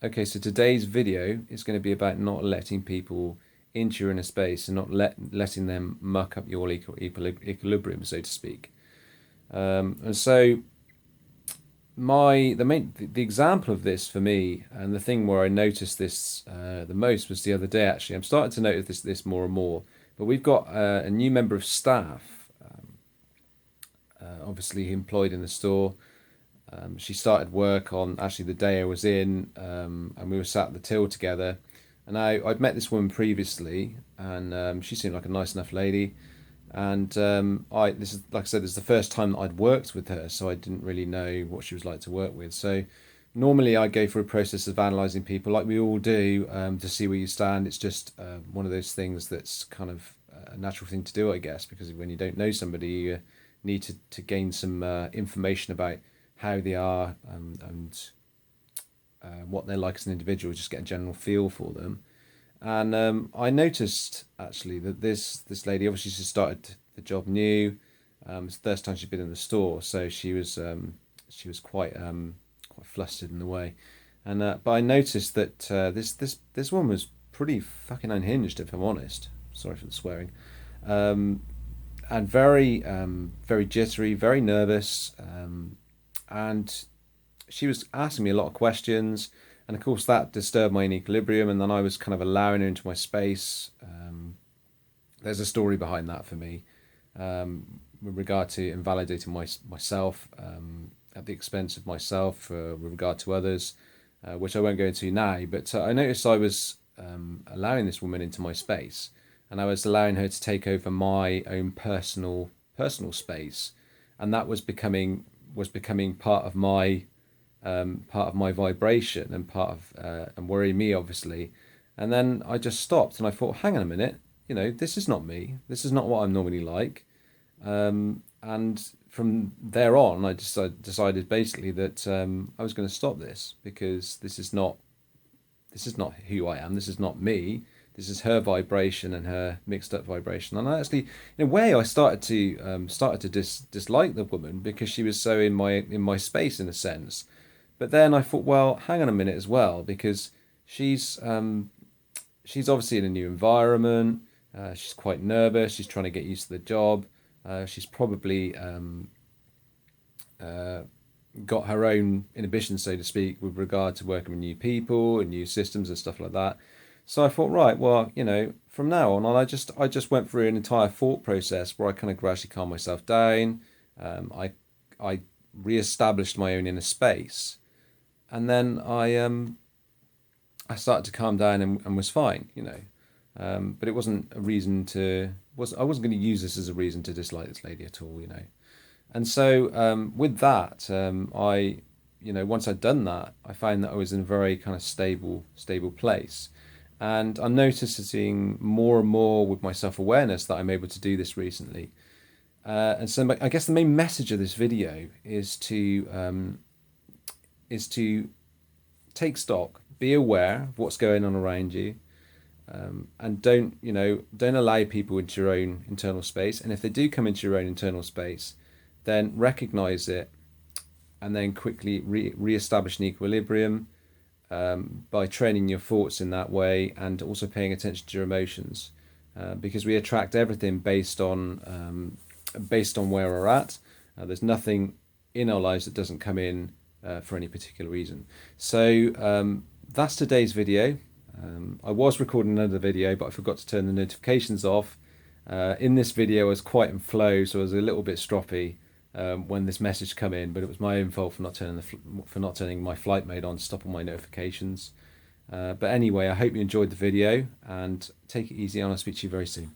Okay, so today's video is going to be about not letting people into your inner space and not letting them muck up your equilibrium, so to speak. And so the example of this for me, and the thing where I noticed this the most, was the other day. Actually, I'm starting to notice this more and more. But we've got a new member of staff, obviously employed in the store. She started work on actually the day I was in, and we were sat at the till together. And I'd met this woman previously, and she seemed like a nice enough lady. And this is, like I said, this is the first time that I'd worked with her, so I didn't really know what she was like to work with. So normally I go through a process of analysing people, like we all do, to see where you stand. It's just one of those things that's kind of a natural thing to do, I guess, because when you don't know somebody, you need to gain some information about how they are, and what they're like as an individual, just get a general feel for them. And I noticed actually that this lady, obviously she started the job new. It's the first time she'd been in the store, so she was quite flustered in the way. And but I noticed that this woman was pretty fucking unhinged, if I'm honest. Sorry for the swearing. And very jittery, very nervous. And she was asking me a lot of questions, and of course that disturbed my equilibrium. And then I was kind of allowing her into my space. There's a story behind that for me, with regard to invalidating myself, at the expense of myself, with regard to others, which I won't go into now. But I noticed I was allowing this woman into my space, and I was allowing her to take over my own personal space, and that was becoming part of my vibration, and part of and worrying me, obviously. And then I just stopped and I thought, hang on a minute, this is not me. This is not what I'm normally like. And from there on, I just decided basically that I was going to stop this, because this is not who I am. This is not me. This is her vibration and her mixed up vibration. And I actually, in a way, I started to dislike the woman, because she was so in my space, in a sense. But then I thought, well, hang on a minute as well, because she's obviously in a new environment. She's quite nervous. She's trying to get used to the job. She's probably got her own inhibitions, so to speak, with regard to working with new people and new systems and stuff like that. So I thought, right, well, from now on, I just went through an entire thought process where I kind of gradually calmed myself down. I re-established my own inner space, and then I started to calm down, and was fine. But it wasn't a reason I wasn't going to use this as a reason to dislike this lady at all. And so with that, once I'd done that, I found that I was in a very kind of stable place. And I'm noticing more and more with my self-awareness that I'm able to do this recently. And so I guess the main message of this video is to take stock, be aware of what's going on around you, and don't allow people into your own internal space. And if they do come into your own internal space, then recognize it, and then quickly re-establish an equilibrium, by training your thoughts in that way, and also paying attention to your emotions, because we attract everything based on where we're at. There's nothing in our lives that doesn't come in for any particular reason. So that's today's video. I was recording another video, but I forgot to turn the notifications off. In this video I was quite in flow, so I was a little bit stroppy when this message come in, but it was my own fault for not turning my flight mode on to stop all my notifications. But anyway, I hope you enjoyed the video, and take it easy, and I'll speak to you very soon.